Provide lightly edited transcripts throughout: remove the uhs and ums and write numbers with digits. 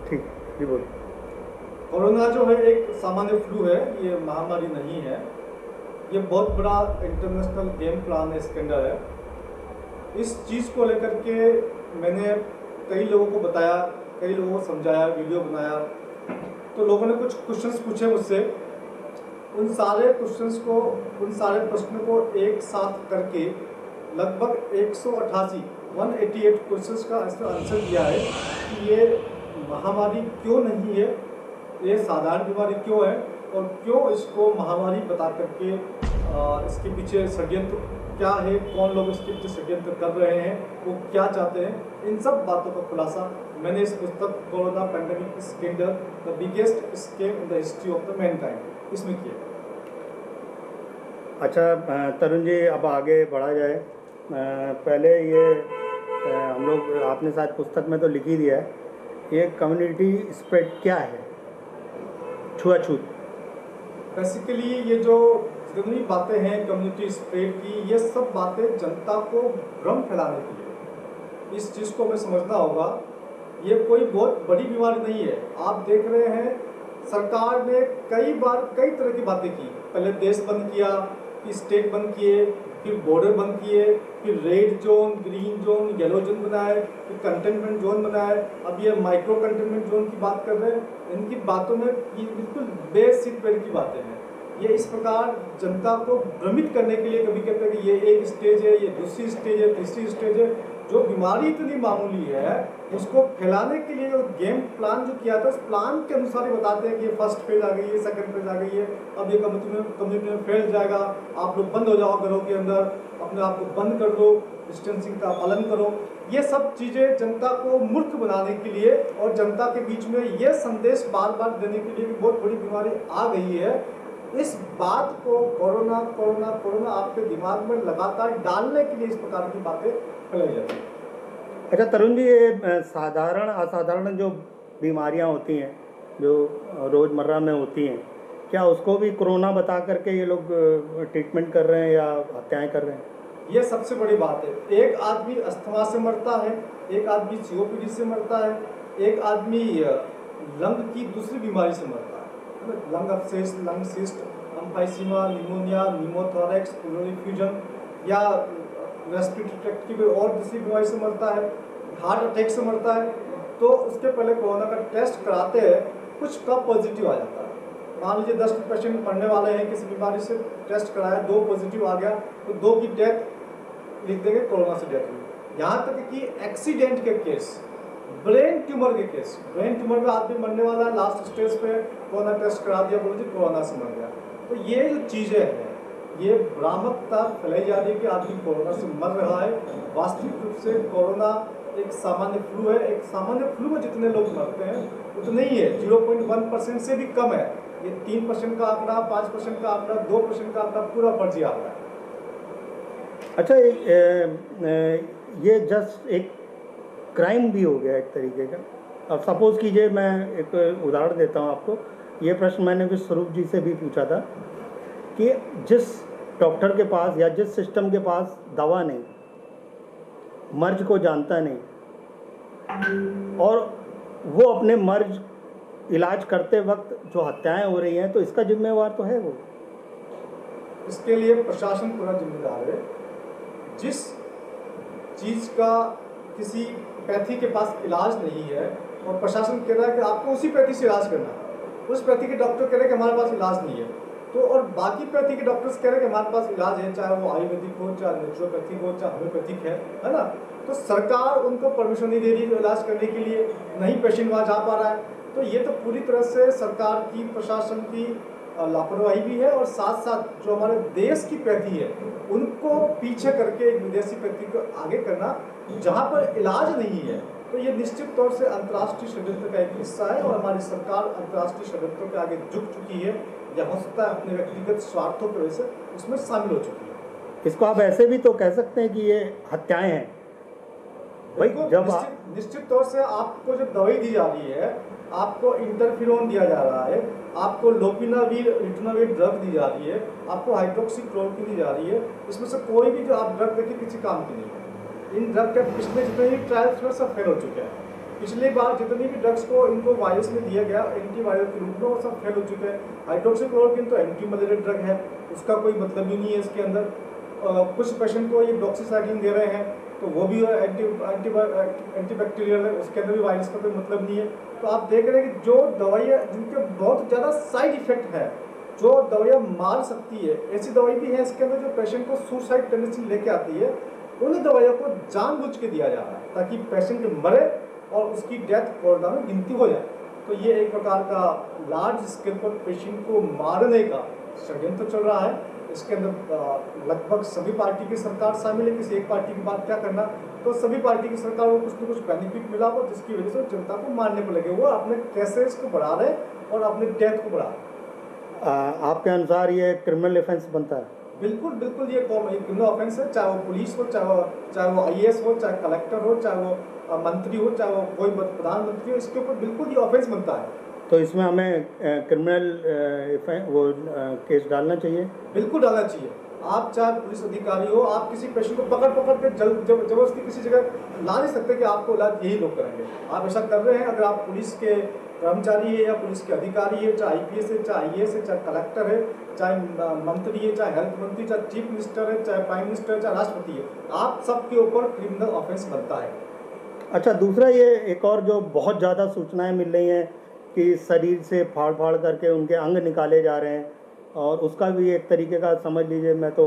ठीक, जी बोलिए। कोरोना जो है एक सामान्य फ्लू है, ये महामारी नहीं है। ये बहुत बड़ा इंटरनेशनल गेम प्लान है, इसके अंदर है। इस चीज़ को लेकर के मैंने कई लोगों को बताया, कई लोगों को समझाया, वीडियो बनाया। तो लोगों ने कुछ क्वेश्चंस पूछे मुझसे। उन सारे प्रश्नों को एक साथ करके लगभग 188 क्वेश्चंस का आंसर दिया है कि ये महामारी क्यों नहीं है, ये साधारण बीमारी क्यों है, और क्यों इसको महामारी बता करके इसके पीछे षड्यंत्र क्या है, कौन लोग इसके पीछे षड्यंत्र कर रहे हैं, वो क्या चाहते हैं। इन सब बातों का खुलासा मैंने इस पुस्तक corona pandemic scandal the biggest scam in the history of the Mankind इसमें किया। अच्छा तरुण जी, अब आगे बढ़ा जाए। पहले ये हम लोग, आपने शायद पुस्तक में तो लिख ही दिया है, ये कम्युनिटी स्प्रेड क्या है, छुआछूत। बेसिकली ये जो जितनी बातें हैं कम्युनिटी स्प्रेड की, ये सब बातें जनता को भ्रम फैलाने के लिए। इस चीज़ को हमें समझना होगा, ये कोई बहुत बड़ी बीमारी नहीं है। आप देख रहे हैं सरकार ने कई बार कई तरह की बातें की। पहले देश बंद किया, फिर स्टेट बंद किए, फिर बॉर्डर बंद किए, फिर red zone, green zone, yellow zone बनाए, फिर कंटेनमेंट जोन बनाए। अब ये माइक्रो कंटेनमेंट जोन की बात कर रहे हैं। इनकी बातों में ये बिल्कुल बेसिक पेड़ की बातें हैं। ये इस प्रकार जनता को भ्रमित करने के लिए कभी कहते हैं कि ये एक स्टेज है, ये दूसरी स्टेज है, तीसरी स्टेज है। जो बीमारी इतनी मामूली है उसको फैलाने के लिए जो गेम प्लान जो किया था, उस प्लान के अनुसार ही बताते हैं कि ये फर्स्ट फेज आ गई है, सेकंड फेज आ गई है, अब ये कम्युनिटी में फैल जाएगा, आप लोग बंद हो जाओ घरों के अंदर, अपने आप को बंद कर दो, डिस्टेंसिंग का पालन करो। ये सब चीज़ें जनता को मूर्ख बनाने के लिए और जनता के बीच में ये संदेश बार बार देने के लिए कि बहुत बड़ी बीमारी आ गई है। इस बात को कोरोना कोरोना कोरोना आपके दिमाग में लगातार डालने के लिए इस प्रकार की बातें फैलाई जाती है। अच्छा तरुण जी, ये साधारण असाधारण जो बीमारियां होती हैं, जो रोज़मर्रा में होती हैं, क्या उसको भी कोरोना बता करके ये लोग ट्रीटमेंट कर रहे हैं या हत्याएं कर रहे हैं? ये सबसे बड़ी बात है। एक आदमी अस्थमा से मरता है, एक आदमी COPD से मरता है, एक आदमी लंग की दूसरी बीमारी से मरता है, lung abscess, lung cyst, emphysema, pneumonia, pneumothorax, pleural effusion, या रेस्पिरेटरी ट्रैक्ट की कोई और दूसरी बीमारी से मरता है, हार्ट अटैक से मरता है। तो उसके पहले कोरोना का टेस्ट कराते हैं, कुछ का पॉजिटिव आ जाता है। मान लीजिए 10 पेशेंट पढ़ने वाले हैं किसी बीमारी से, टेस्ट कराया, 2 पॉजिटिव आ गया, तो 2 की डेथ लिख देंगे, कोरोना से डेथ हुई। यहाँ तक कि एक्सीडेंट के केस, ब्रेन ट्यूमर के केस, ब्रेन ट्यूमर में आदमी मरने वाला है, लास्ट स्टेज पे कोरोना टेस्ट करा दिया, बोलो जी कोरोना से मर गया। तो ये जो चीज़ें हैं, ये भ्रामकता फैलाई जा रही है कि आदमी कोरोना से मर रहा है। वास्तविक रूप से कोरोना एक सामान्य फ्लू है। एक सामान्य फ्लू में जितने लोग मरते हैं उतने ही है, 0.1% से भी कम है। ये 3% का आंकड़ा, 5% का आंकड़ा, 2% का आंकड़ा पूरा फर्जी आंकड़ा है। अच्छा, ये जस्ट एक क्राइम भी हो गया एक तरीके का। अब सपोज़ कीजिए, मैं एक उदाहरण देता हूँ आपको। ये प्रश्न मैंने विश्वरूप जी से भी पूछा था कि जिस डॉक्टर के पास या जिस सिस्टम के पास दवा नहीं, मर्ज को जानता नहीं, और वो अपने मर्ज इलाज करते वक्त जो हत्याएं हो रही हैं, तो इसका जिम्मेवार तो है वो। इसके लिए प्रशासन पूरा जिम्मेदार है। जिस चीज़ का किसी पैथी के पास इलाज नहीं है और प्रशासन कह रहा है कि आपको उसी पैथी से इलाज करना है, उस पैथी के डॉक्टर कह रहे हैं कि हमारे पास इलाज नहीं है, तो और बाकी पैथी के डॉक्टर्स कह रहे हैं कि हमारे पास इलाज है, चाहे वो आयुर्वेदिक हो, चाहे नेचुरोपैथिक हो, चाहे होम्योपैथिक है ना। तो सरकार उनको परमिशन नहीं दे रही इलाज करने के लिए, नहीं पेशेंट वहाँ जा पा रहा है। तो ये तो पूरी तरह से सरकार की, प्रशासन की लापरवाही भी है, और साथ साथ जो हमारे देश की पैथी है उनको पीछे करके एक विदेशी पैथी को आगे करना जहाँ पर इलाज नहीं है। तो ये निश्चित तौर से अंतर्राष्ट्रीय षड्यंत्र का एक हिस्सा है, और हमारी सरकार अंतर्राष्ट्रीय षड्यंत्रों के आगे झुक चुकी है, या हो सकता है अपने व्यक्तिगत स्वार्थों की वजह से उसमें शामिल हो चुकी है। इसको आप ऐसे भी तो कह सकते हैं कि ये हत्याएं हैं भाई। जब निश्चित तौर से आपको जो दवाई दी जा रही है, आपको इंटरफेरोन दिया जा रहा है, आपको लोपिनाविर रिटोनाविर ड्रग दी जा रही है, आपको हाइड्रोक्सीक्लोरोक्विन दी जा रही है, इसमें से कोई भी जो आप ड्रग देखिए किसी काम की नहीं है। इन ड्रग के पिछले जितने भी ट्रायल्स में सब फेल हो चुके हैं। पिछली बार जितनी भी ड्रग्स को इनको वायरस में दिया गया एंटीवायरल के रूप में, वो सब फेल हो चुके हैं। हाइड्रोक्सीक्लोरोक्विन तो एंटी मलेरिया ड्रग है, उसका कोई मतलब ही नहीं है इसके अंदर। कुछ पेशेंट को ये डॉक्सीसाइक्लिन दे रहे हैं, तो वो भी एंटीबैक्टीरियल है, उसके अंदर भी वायरस का कोई मतलब नहीं है। तो आप देख रहे हैं कि जो दवाइयाँ जिनके बहुत ज़्यादा साइड इफेक्ट है, जो दवाइयाँ मार सकती है, ऐसी दवाई भी है इसके अंदर जो पेशेंट को सुसाइड टेंडेंसी लेके आती है, उन दवाइयों को जानबूझ के दिया जा रहा है ताकि पेशेंट मरे और उसकी डेथ कोरोना में गिनती हो जाए। तो ये एक प्रकार का लार्ज स्केल पर पेशेंट को मारने का षड्यंत्र चल रहा है। इसके अंदर लगभग सभी पार्टी की सरकार शामिल है। किसी एक पार्टी की बात क्या करना, तो सभी पार्टी की सरकार को कुछ न कुछ बेनिफिट मिला हो जिसकी वजह से जनता को मारने को लगे। वो अपने केसेस को बढ़ा रहे और अपने डेथ को बढ़ा रहे। आपके अनुसार ये क्रिमिनल ऑफेंस बनता है? बिल्कुल बिल्कुल, ये क्रिमिनल ऑफेंस है, चाहे वो पुलिस हो, चाहे वो IAS हो, चाहे कलेक्टर हो, चाहे वो मंत्री हो, चाहे वो कोई प्रधानमंत्री हो, इसके ऊपर बिल्कुल ये ऑफेंस बनता है। तो इसमें हमें क्रिमिनल वो केस डालना चाहिए? बिल्कुल डालना चाहिए। आप चाहे पुलिस अधिकारी हो, आप किसी पेशेंट को पकड़ के जबरदस्ती किसी जगह ला नहीं सकते कि आपको इलाज यही लोग करेंगे। आप ऐसा कर रहे हैं, अगर आप पुलिस के कर्मचारी है या पुलिस के अधिकारी है, चाहे IPS है, चाहे IAS है, चाहे कलेक्टर है, चाहे मंत्री है, चाहे हेल्थ मंत्री, चाहे चीफ मिनिस्टर है, चाहे प्राइम मिनिस्टर है, चाहे राष्ट्रपति है, आप सबके ऊपर क्रिमिनल ऑफेंस बनता है। अच्छा, दूसरा ये एक और जो बहुत ज़्यादा सूचनाएं मिल रही हैं कि शरीर से फाड़ फाड़ करके उनके अंग निकाले जा रहे हैं, और उसका भी एक तरीके का समझ लीजिए, मैं तो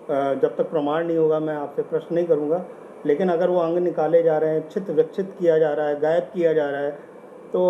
जब तक प्रमाण नहीं होगा मैं आपसे प्रश्न नहीं करूँगा, लेकिन अगर वो अंग निकाले जा रहे हैं, छित विक्षित किया जा रहा है, गायब किया जा रहा है, तो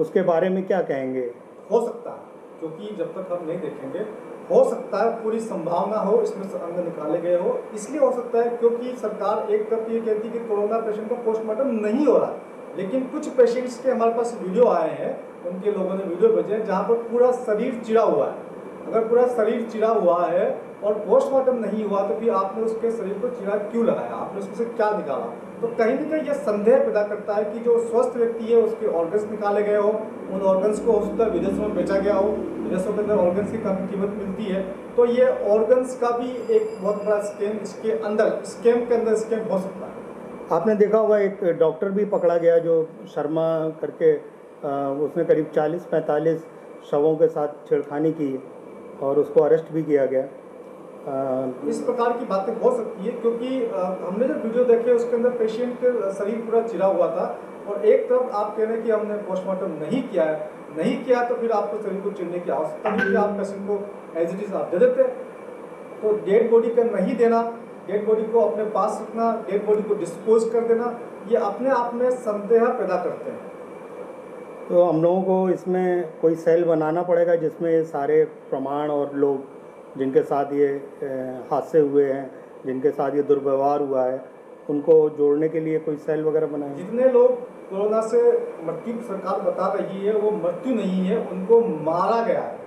उसके बारे में क्या कहेंगे? हो सकता है, क्योंकि जब तक हम नहीं देखेंगे, हो सकता है पूरी संभावना हो इसमें से अंग निकाले गए हो। इसलिए हो सकता है क्योंकि सरकार एक तरफ ये कहती है कि कोरोना पेशेंट का पोस्टमार्टम नहीं हो रहा, लेकिन कुछ पेशेंट्स के हमारे पास वीडियो आए हैं, उनके लोगों ने वीडियो भेजे हैं जहाँ पर पूरा शरीर चिरा हुआ है। अगर पूरा शरीर चिरा हुआ है और पोस्टमार्टम नहीं हुआ, तो फिर आपने उसके शरीर को चिरा क्यों लगाया, आपने उसमें से क्या निकाला? तो कहीं ना कहीं यह संदेह पैदा करता है कि जो स्वस्थ व्यक्ति है उसके ऑर्गन्स निकाले गए हो, उन ऑर्गन्स को हो सकता है विदेशों में बेचा गया हो, विदेशों के अंदर ऑर्गन्स की कम कीमत मिलती है। तो ये ऑर्गन्स का भी एक बहुत बड़ा स्कैम इसके अंदर, स्कैम के अंदर स्कैम हो सकता है। आपने देखा होगा एक डॉक्टर भी पकड़ा गया जो शर्मा करके, उसने करीब 40-45 शवों के साथ छेड़खानी की और उसको अरेस्ट भी किया गया। इस प्रकार की बातें हो सकती है क्योंकि हमने जो वीडियो देखे उसके अंदर पेशेंट के शरीर पूरा चिरा हुआ था, और एक तरफ आप कह रहे हैं कि हमने पोस्टमार्टम नहीं किया तो फिर आपको शरीर को चिरने की आवश्यकता नहीं थी, आप पेशेंट को एज इट इज आप दे देते। तो डेड बॉडी का नहीं देना, डेड बॉडी को अपने पास रखना, डेड बॉडी को डिस्पोज कर देना, ये अपने आप में संदेह पैदा करते हैं। तो हम लोगों को इसमें कोई सेल बनाना पड़ेगा जिसमें ये सारे प्रमाण और लोग जिनके साथ ये हादसे हुए हैं, जिनके साथ ये दुर्व्यवहार हुआ है, उनको जोड़ने के लिए कोई सेल वगैरह बनाए? जितने लोग कोरोना से मृत्यु सरकार बता रही है वो मृत्यु नहीं है, उनको मारा गया है।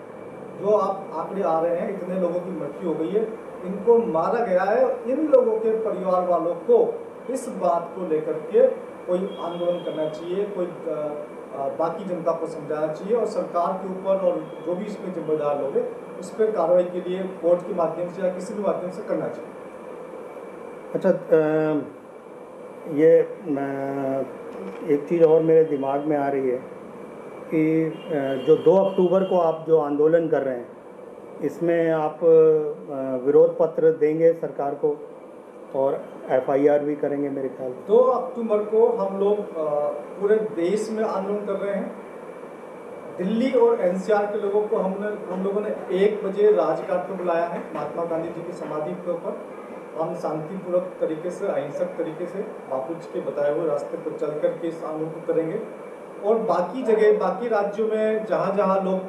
जो आप आंकड़े आ रहे हैं, इतने लोगों की मृत्यु हो गई है, इनको मारा गया है। इन लोगों के परिवार वालों को इस बात को लेकर के कोई आंदोलन करना चाहिए, कोई बाकी जनता को समझाना चाहिए, और सरकार के ऊपर और जो भी इसमें जिम्मेदार लोग हैं उस पर कार्रवाई के लिए कोर्ट के माध्यम से या किसी भी माध्यम से करना चाहिए। अच्छा, ये एक चीज़ और मेरे दिमाग में आ रही है कि जो 2 अक्टूबर को आप जो आंदोलन कर रहे हैं, इसमें आप विरोध पत्र देंगे सरकार को और FIR भी करेंगे मेरे ख्याल से? 2 अक्टूबर को हम लोग पूरे देश में आंदोलन कर रहे हैं। दिल्ली और NCR के लोगों को हम लोगों ने 1 बजे राजघाट पर बुलाया है, महात्मा गांधी जी की समाधि के ऊपर। हम शांतिपूर्वक तरीके से, अहिंसक तरीके से बापू जी के बताए हुए रास्ते पर चल कर के इस आंदोलन को करेंगे। और बाकी जगह, बाकी राज्यों में जहाँ जहाँ लोग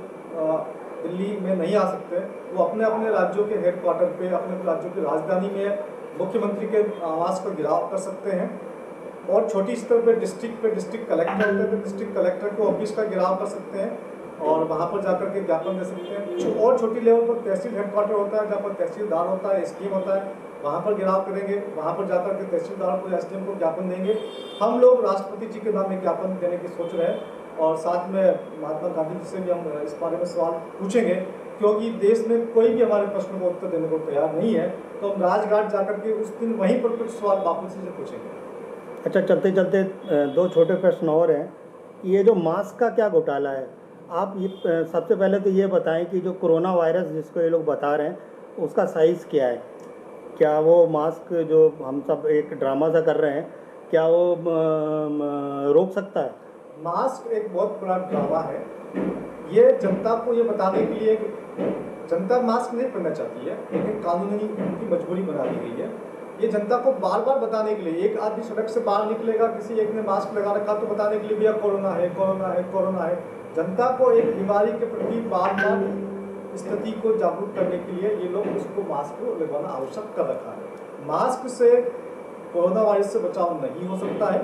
दिल्ली में नहीं आ सकते, वो अपने अपने राज्यों के हेडक्वार्टर पे, अपने राज्यों की राजधानी में मुख्यमंत्री के आवास पर घेराव कर सकते हैं। और छोटी स्तर पे डिस्ट्रिक्ट कलेक्टर होते हैं तो डिस्ट्रिक्ट कलेक्टर को ऑफिस का घेराव कर सकते हैं और वहाँ पर जाकर के ज्ञापन दे सकते हैं। और छोटी लेवल पर तहसील हेडक्वार्टर होता है, जहाँ पर तहसीलदार होता है, SDM होता है, वहाँ पर घेराव करेंगे। वहाँ पर जाकर के तहसीलदार को, SDM को ज्ञापन देंगे। हम लोग राष्ट्रपति जी के नाम में ज्ञापन देने की सोच रहे हैं, और साथ में महात्मा गांधी जी से भी हम इस बारे में सवाल पूछेंगे, क्योंकि देश में कोई भी हमारे प्रश्नों को उत्तर देने को तैयार नहीं है। तो हम राजघाट जाकर के उस दिन वहीं पर कुछ सवाल बापू जी से पूछेंगे। अच्छा, चलते चलते दो छोटे प्रश्न और हैं। ये जो मास्क का क्या घोटाला है, आप ये सबसे पहले तो ये बताएं कि जो कोरोना वायरस जिसको ये लोग बता रहे हैं उसका साइज़ क्या है? क्या वो मास्क जो हम सब एक ड्रामा सा कर रहे हैं, क्या वो रोक सकता है? मास्क एक बहुत बड़ा ड्रामा है। ये जनता को ये बताने के लिए कि जनता मास्क नहीं पहनना चाहती है, लेकिन कानूनी उनकी मजबूरी बना दी गई है। ये जनता को बार बार बताने के लिए, एक आदमी सड़क से बाहर निकलेगा, किसी एक ने मास्क लगा रखा तो बताने के लिए भैया कोरोना है, कोरोना है, कोरोना है। जनता को एक बीमारी के प्रति बार बार स्थिति को जागरूक करने के लिए ये लोग उसको मास्क को लगवाना आवश्यक कर रखा है। मास्क से कोरोना वायरस से बचाव नहीं हो सकता है।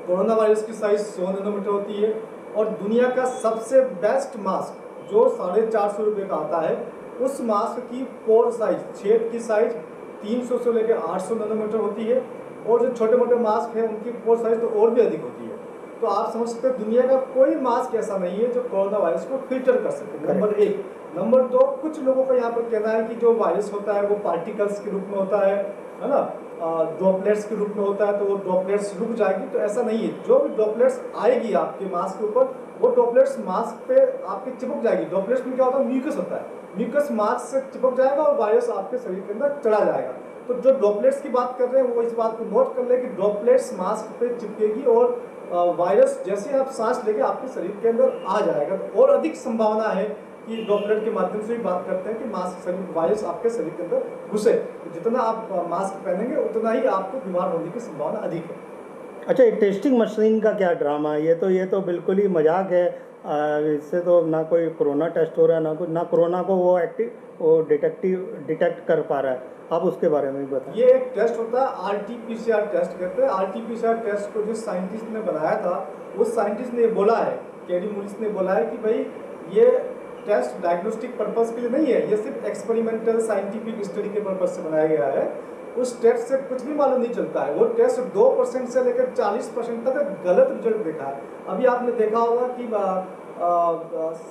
कोरोना वायरस की साइज 100 नैनोमीटर होती है और दुनिया का सबसे बेस्ट मास्क जो 450 रुपये का आता है, उस मास्क की पोर साइज, छेद की साइज 300 से लेकर 800 नैनोमीटर होती है और जो छोटे मोटे मास्क हैं उनकी पोर साइज तो और भी अधिक होती है। तो आप समझ सकते हैं दुनिया का कोई मास्क ऐसा नहीं है जो कोरोना वायरस को फिल्टर कर सके, नंबर 1। नंबर 2, कुछ लोगों का यहाँ पर कहना है कि जो वायरस होता है वो पार्टिकल्स के रूप में होता है ना, ड्रॉपलेट्स के रूप में होता है, तो वो ड्रॉपलेट्स रुक जाएगी। तो ऐसा नहीं है, जो भी ड्रॉपलेट्स आएगी आपके मास्क के ऊपर वो ड्रॉपलेट्स मास्क पे आपके चिपक जाएगी। ड्रॉपलेट्स में क्या होता है, म्यूकस होता है, म्यूकस मास्क से चिपक जाएगा और वायरस आपके शरीर के अंदर चला जाएगा। तो जो ड्रॉपलेट्स की बात कर रहे हैं वो इस बात को नोट कर ले कि ड्रॉपलेट्स मास्क पे चिपकेगी और वायरस जैसे आप सांस लेके आपके शरीर के अंदर आ जाएगा। तो और अधिक संभावना है कि ड्रॉपलेट के माध्यम से भी बात करते हैं कि मास्क शरीर वायरस आपके शरीर के अंदर घुसे। तो जितना आप मास्क पहनेंगे उतना ही आपको बीमार होने की संभावना अधिक है। अच्छा, ये टेस्टिंग मशीन का क्या ड्रामा है? ये तो बिल्कुल ही मजाक है। इससे तो ना कोई कोरोना टेस्ट हो रहा है, ना कोरोना को वो डिटेक्ट कर पा रहा है। आप उसके बारे में भी बताएं। ये एक टेस्ट होता है, RT-PCR टेस्ट कहते हैं। RT-PCR टेस्ट को जिस साइंटिस्ट ने बनाया था उस साइंटिस्ट ने बोला है, केडी मुलिस ने बोला है कि भाई ये टेस्ट डायग्नोस्टिक पर्पस के लिए नहीं है, ये सिर्फ एक्सपेरिमेंटल साइंटिफिक स्टडी के पर्पस से बनाया गया है। उस टेस्ट से कुछ भी मालूम नहीं चलता है। वो टेस्ट 2% से लेकर 40% तक गलत रिजल्ट देखा है। अभी आपने देखा होगा कि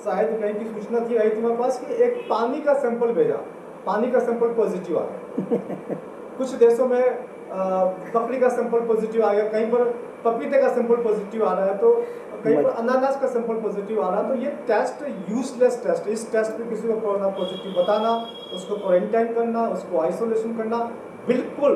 शायद कहीं की सूचना थी आई तुम्हारे पास कि एक पानी का सैंपल भेजा, पानी का सैंपल पॉजिटिव आ गया। कुछ देशों में बकरी का सैंपल पॉजिटिव आ गया, कहीं पर पपीते का सैंपल पॉजिटिव आ रहा है, तो कहीं पर अनानास का सैंपल पॉजिटिव आ रहा है। तो ये टेस्ट यूजलेस टेस्ट। इस टेस्ट पे किसी को कोरोना पॉजिटिव बताना, उसको क्वारंटाइन करना, उसको आइसोलेशन करना बिल्कुल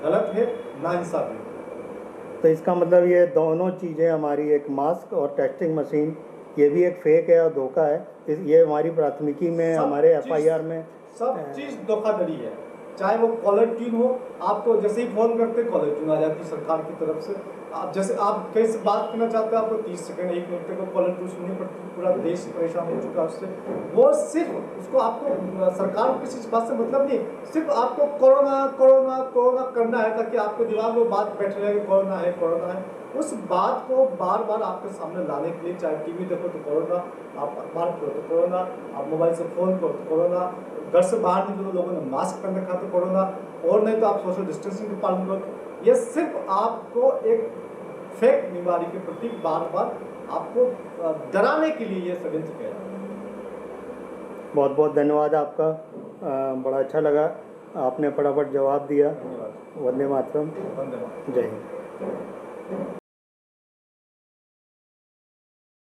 गलत है, नाइंसाफी है। तो इसका मतलब ये दोनों चीज़ें हमारी, एक मास्क और टेस्टिंग मशीन, ये भी एक फेक है और धोखा है। ये हमारी प्राथमिकी में, हमारे FIR में सब चीज़ धोखाधड़ी है। चाहे वो कॉलर ट्यून हो, आप तो जैसे ही फ़ोन करते कॉलर ट्यून आ जाती सरकार की तरफ से। आप जैसे आप कहीं से बात करना चाहते हैं, आपको 30 सेकंड 1 मिनट तक कॉलर ट्यून सुननी पड़ती है। पूरा देश परेशान हो चुका है उससे। वो सिर्फ उसको आपको सरकार को किसी बात से मतलब नहीं, सिर्फ आपको कोरोना कोरोना कोरोना करना है ताकि आपको दिमाग में बात बैठ रहे कि कोरोना है, कोरोना है। उस बात को बार बार आपके सामने लाने के लिए, चाहे टीवी देखो तो कोरोना, आप अखबार पढ़ो तो कोरोना, आप मोबाइल से फ़ोन करो तो कोरोना, घर से बाहर निकलो लोगों ने मास्क पहन रखा तो कोरोना, और नहीं तो आप सोशल डिस्टेंसिंग का पालन करो। ये सिर्फ आपको एक फेक बीमारी के प्रति बार बार आपको डराने के लिए ये षड्यंत्र किया जाता है। बहुत बहुत धन्यवाद आपका। बड़ा अच्छा लगा, आपने फटाफट जवाब दिया। धन्यवाद। वंदे मातरम। धन्यवाद। जय हिंद।